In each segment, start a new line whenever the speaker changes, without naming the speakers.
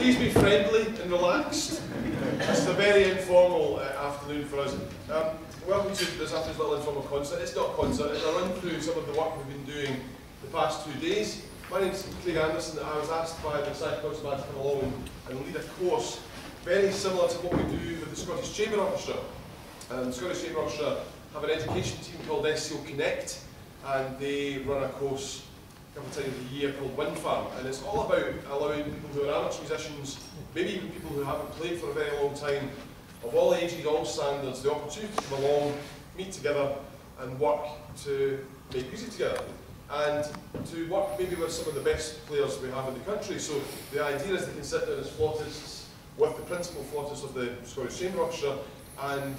Please be friendly and relaxed. It's a very informal afternoon for us. Welcome to this afternoon's little informal concert. It's not a concert, it's a run through some of the work we've been doing the past 2 days. My name is Craig Anderson. I was asked by the Rosyth Concert Band to come along and lead a course very similar to what we do with the Scottish Chamber Orchestra. The Scottish Chamber Orchestra have an education team called SEO Connect, and they run a course a couple of times a year called Wind Farm, and it's all about allowing people who are amateur musicians, maybe even people who haven't played for a very long time, of all ages, all standards, the opportunity to come along, meet together and work to make music together, and to work maybe with some of the best players we have in the country. So the idea is they can sit down as flautists with the principal flautist of the Scottish Chamber Orchestra and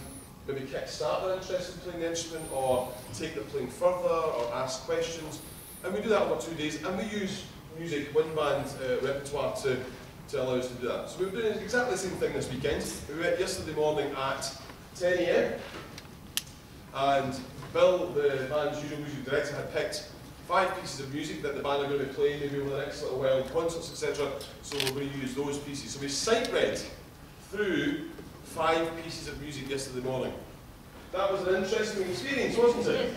maybe kick-start their interest in playing the instrument, or take their playing further, or ask questions. And we do that over 2 days, and we use music, wind band repertoire to allow us to do that. So we were doing exactly the same thing this weekend. We went yesterday morning at 10 AM, and Bill, the band's usual music director, had picked 5 pieces of music that the band are going to be playing maybe over the next little while, concerts, etc. So we're going to use those pieces. So we sight read through 5 pieces of music yesterday morning. That was an interesting experience, wasn't it?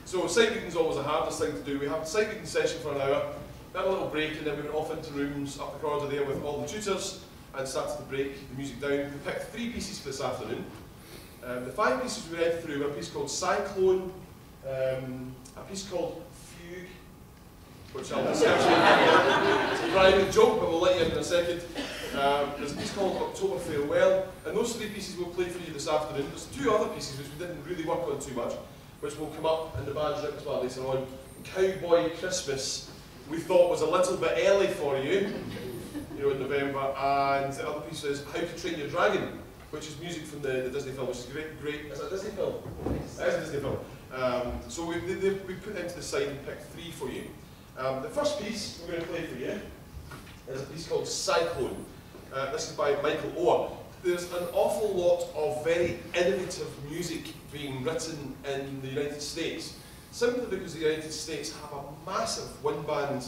So sight reading is always the hardest thing to do. We have a sight reading session for an hour, had a little break, and then we went off into rooms up the corridor there with all the tutors and started to break the music down. We picked 3 pieces for this afternoon. The 5 pieces we read through were a piece called Cyclone, a piece called Fugue, which I'll just it's a private joke, but we'll let you in a second. There's a piece called October Farewell, and those 3 pieces we'll play for you this afternoon. There's 2 other pieces which we didn't really work on too much, which will come up in the band's repertoire later on. Cowboy Christmas, we thought was a little bit early for you, in November, and the other piece is How to Train Your Dragon, which is music from the Disney film, which is great. Is it a Disney film? It is a Disney film. So we put into the side and picked 3 for you. The first piece we're going to play for you is a piece called Cyclone. This is by Michael Orr. There's an awful lot of very innovative music being written in the United States, simply because the United States have a massive wind band,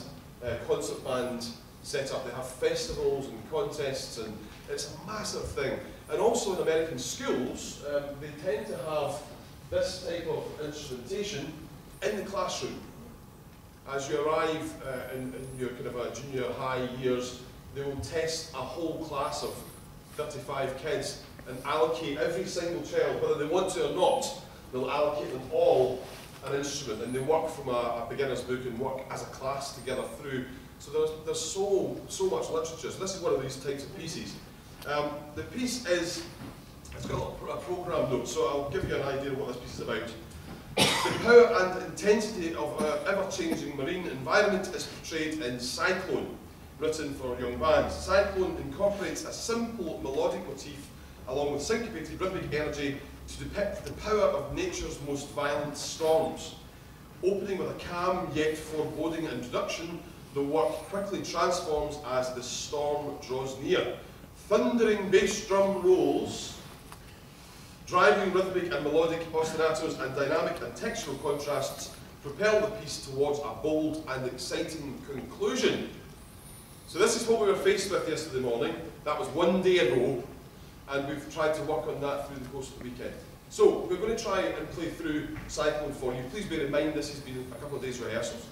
concert band set up. They have festivals and contests, and it's a massive thing. And also in American schools, they tend to have this type of instrumentation in the classroom. As you arrive in your kind of a junior high years, they will test a whole class of 35 kids and allocate every single child, whether they want to or not, they'll allocate them all an instrument, and they work from a beginner's book and work as a class together through. So there's so much literature. So this is one of these types of pieces. The piece it's got a program note, so I'll give you an idea of what this piece is about. The power and intensity of our ever-changing marine environment is portrayed in Cyclone, written for young bands. Cyclone incorporates a simple melodic motif along with syncopated rhythmic energy to depict the power of nature's most violent storms. Opening with a calm yet foreboding introduction, the work quickly transforms as the storm draws near. Thundering bass drum rolls, driving rhythmic and melodic ostinatos, and dynamic and textural contrasts propel the piece towards a bold and exciting conclusion. So this is what we were faced with yesterday morning. That was 1 day ago, and we've tried to work on that through the course of the weekend. So we're going to try and play through Cyclone for you. Please bear in mind this has been a couple of days rehearsals,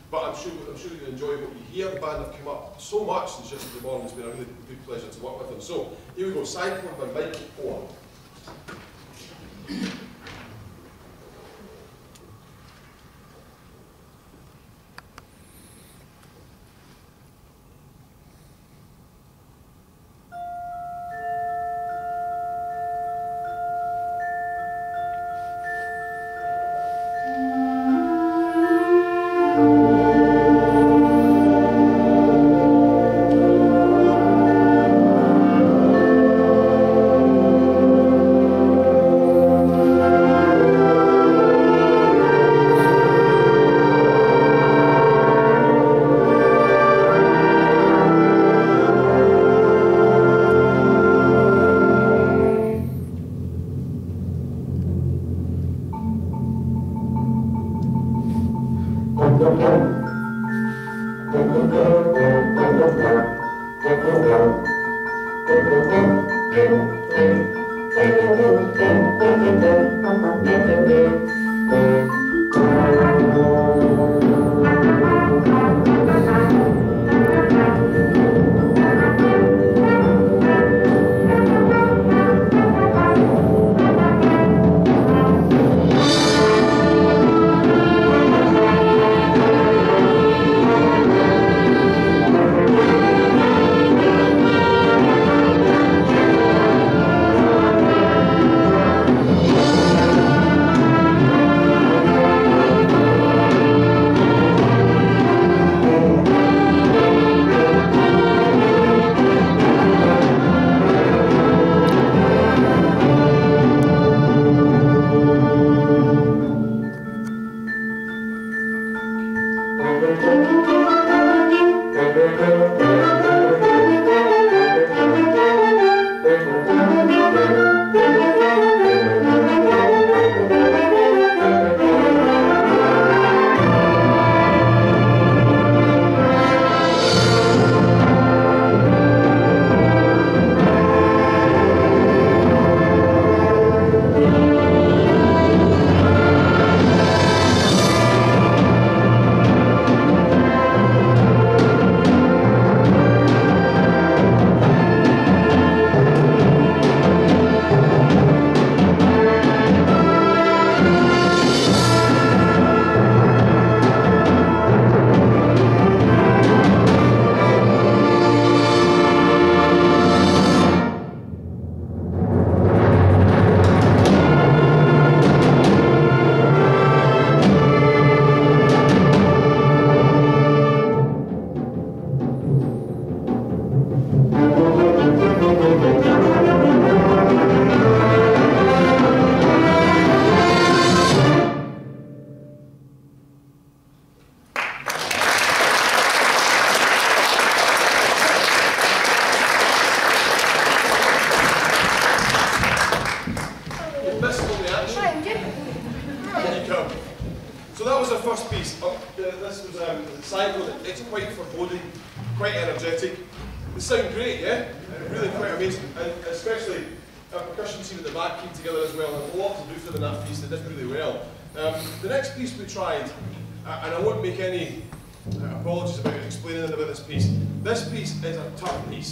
but I'm sure you enjoy what you hear. The band have come up so much since yesterday morning. It's been a really good pleasure to work with them. So here we go, Cyclone by Michael Orr.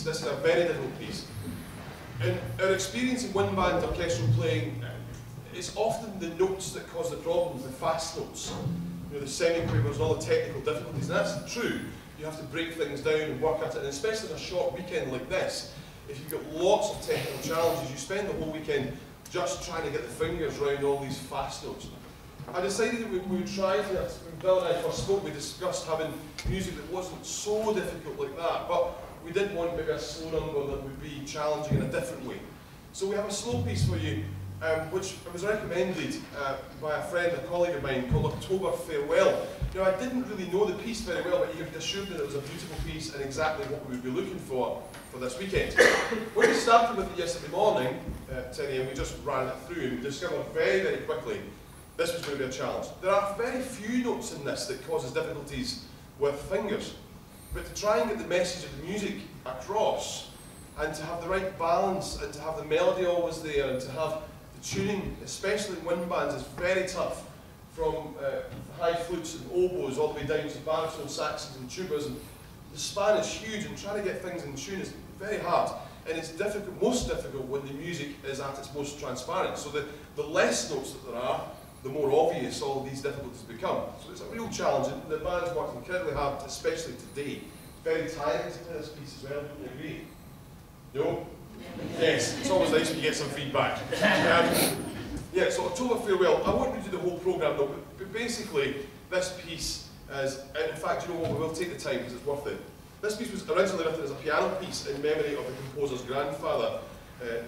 This is a very difficult piece. In our experience in wind band orchestral playing, it's often the notes that cause the problems, the fast notes, you know, the semiquavers and all the technical difficulties. And that's true. You have to break things down and work at it, and especially on a short weekend like this, if you've got lots of technical challenges, you spend the whole weekend just trying to get the fingers around all these fast notes. I decided that we would try to, when Bill and I first spoke, we discussed having music that wasn't so difficult like that, but we did want maybe a slow number that would be challenging in a different way. So we have a slow piece for you, which was recommended by a friend, a colleague of mine, called October Farewell. Now, I didn't really know the piece very well, but he assured me that it was a beautiful piece and exactly what we would be looking for this weekend. When we started with it yesterday morning at 10 AM, we just ran it through and we discovered very, very quickly this was going to be a challenge. There are very few notes in this that causes difficulties with fingers. But to try and get the message of the music across, and to have the right balance, and to have the melody always there, and to have the tuning, especially in wind bands, is very tough. From high flutes and oboes all the way down to baritone saxes and tubas, and the span is huge, and trying to get things in tune is very hard. And it's difficult, most difficult when the music is at its most transparent. So the less notes that there are, the more obvious all of these difficulties become. So it's a real challenge, and the band's worked incredibly hard, especially today. Very tiring to play this piece as well, don't you agree? No? Yes, it's always nice when you get some feedback. Yeah, so October Farewell, I won't read you the whole programme though, but basically this piece is, in fact, you know what, we will take the time because it's worth it. This piece was originally written as a piano piece in memory of the composer's grandfather.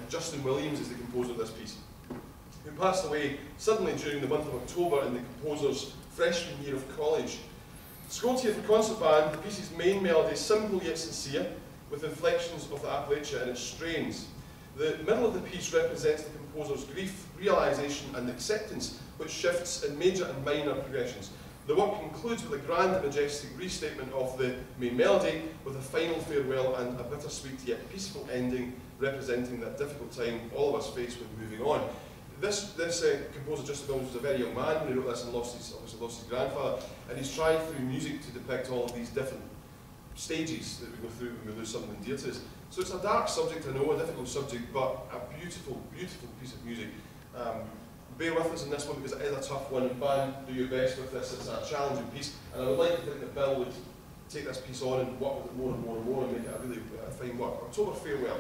Justin Williams is the composer of this piece, who passed away suddenly during the month of October in the composer's freshman year of college. Scored here for concert band, the piece's main melody is simple yet sincere, with inflections of the Appalachia in its strains. The middle of the piece represents the composer's grief, realisation and acceptance, which shifts in major and minor progressions. The work concludes with a grand and majestic restatement of the main melody, with a final farewell and a bittersweet yet peaceful ending, representing that difficult time all of us face when moving on. This composer, Justin Mills, was a very young man when he wrote this and obviously lost his grandfather, and he's tried through music to depict all of these different stages that we go through when we lose something dear to us. So it's a dark subject, I know, a difficult subject, but a beautiful, beautiful piece of music. Bear with us in this one because it is a tough one. Band, do your best with this. It's a challenging piece, and I would like to think that Bill would take this piece on and work with it more and more and more and make it a really fine work. October Farewell.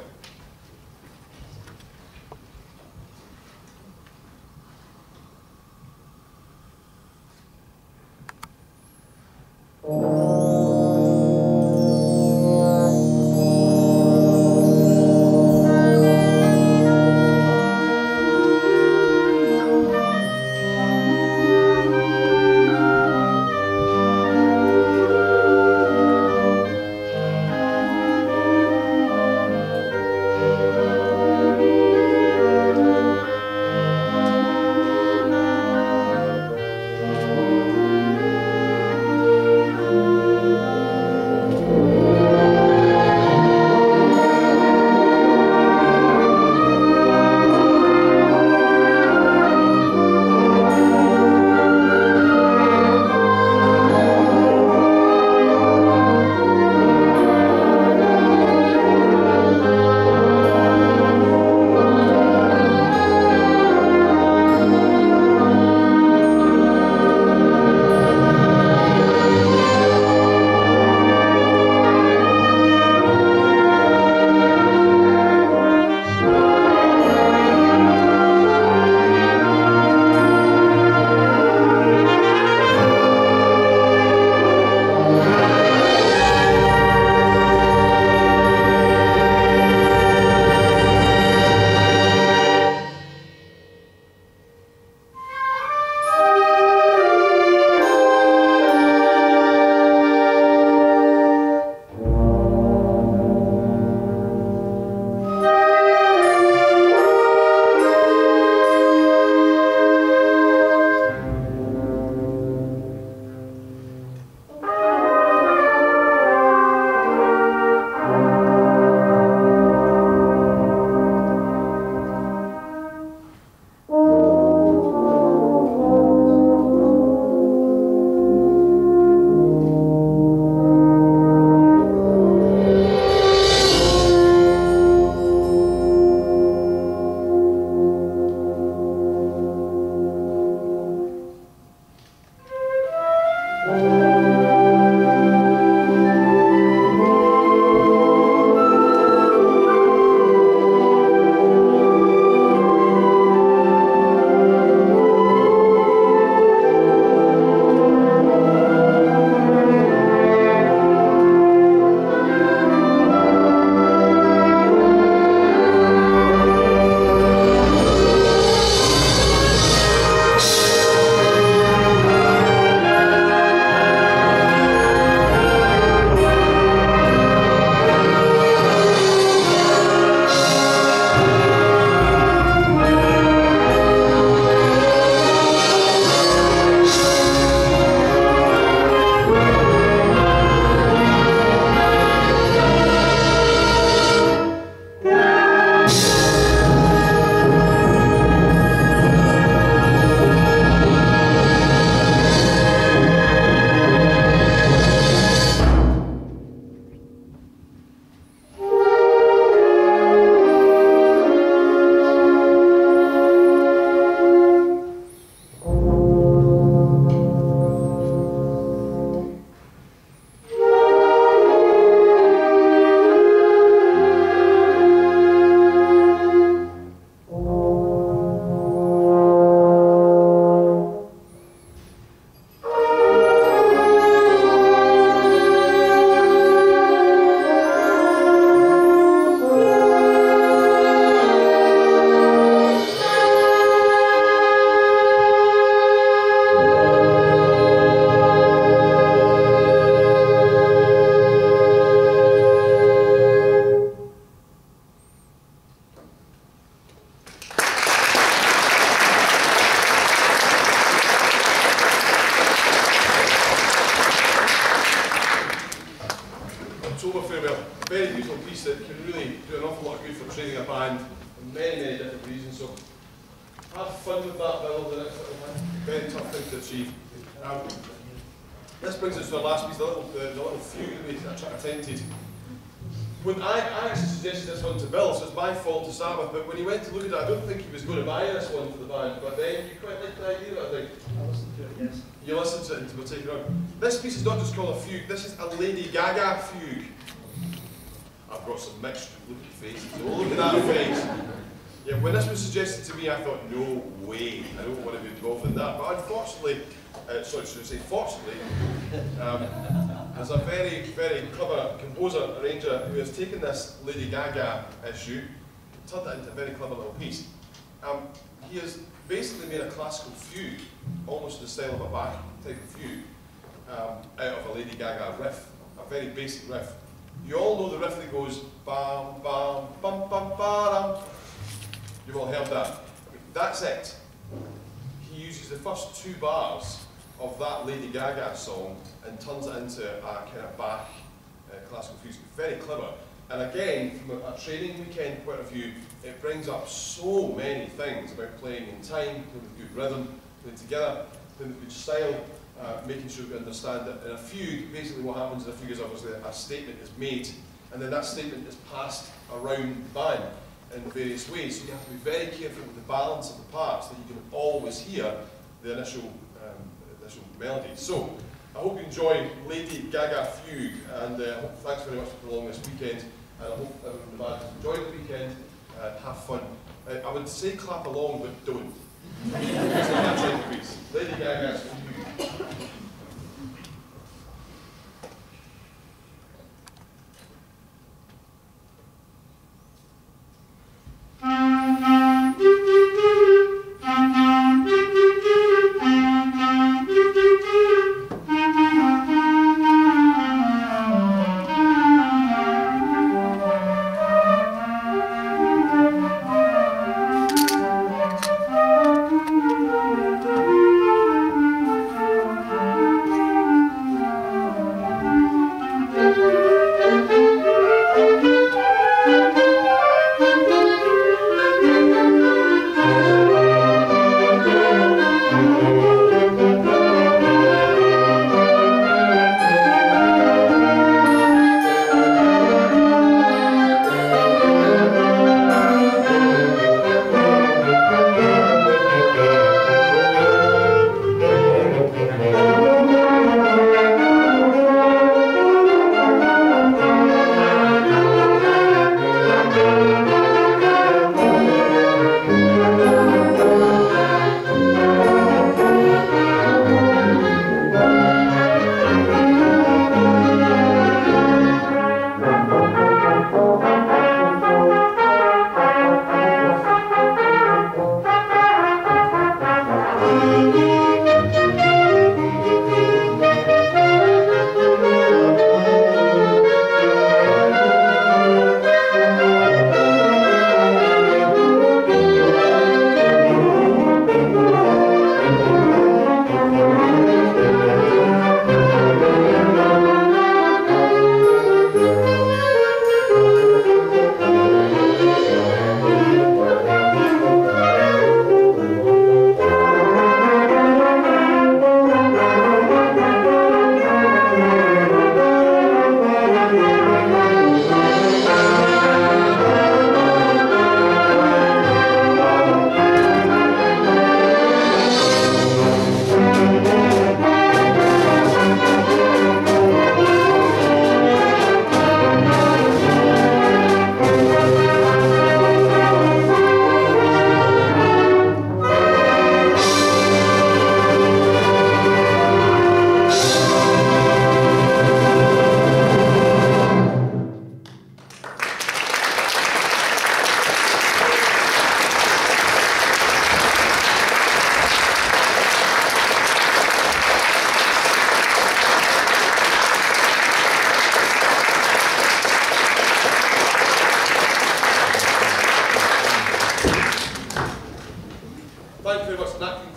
very beautiful piece that can really do an awful lot of good for training a band for many, many different reasons. So have fun with that, Bill, the next little one. Very tough thing to achieve. This brings us to our last piece, the little fugue that we attempted. When I actually suggested this one to Bill, so it's my fault to start with, but when he went to look at it, I don't think he was going to buy this one for the band, but then you quite like the idea, I think.
I listened to it, yes.
You listened to it and we'll take it on. This piece is not just called a fugue, this is a Lady Gaga fugue. I've got some mixed looking faces, so look at that face. Yeah, when this was suggested to me, I thought, no way, I don't want to be involved in that. But unfortunately, sorry, should I say fortunately, there's a very, very clever composer, arranger, who has taken this Lady Gaga issue, turned it into a very clever little piece. He has basically made a classical fugue, almost in the style of a Bach type of fugue, out of a Lady Gaga riff, a very basic riff. You all know the riff that goes bam, bam, bum, bum, ba-dum. You've all heard that. That's it. He uses the first 2 bars of that Lady Gaga song and turns it into a kind of Bach classical fugue. Very clever. And again, from a training weekend point of view, it brings up so many things about playing in time, playing with good rhythm, playing together, playing with good style, making sure we understand that in a fugue, basically what happens in a fugue is obviously a statement is made, and then that statement is passed around the band in various ways. So you have to be very careful with the balance of the parts that you can always hear the initial melody. So I hope you enjoy Lady Gaga Fugue, and thanks very much for prolonging this weekend. And I hope everyone in the band has enjoyed the weekend and have fun. I would say clap along, but don't. Lady Gaga's Fugue.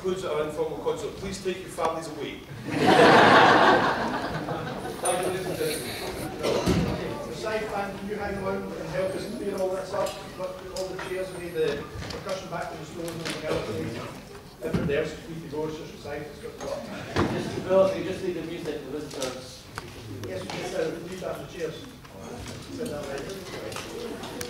concludes our informal concert. Please take your families away.
The side fan, can you hang band come on and help us clear all this up, all the chairs, we need the percussion back to the stores and everything else. Different desks need to go, it's just recite, it's got to go up.
You just need the music, the visitors.
Yes, we just need to have the chairs. Sit down right.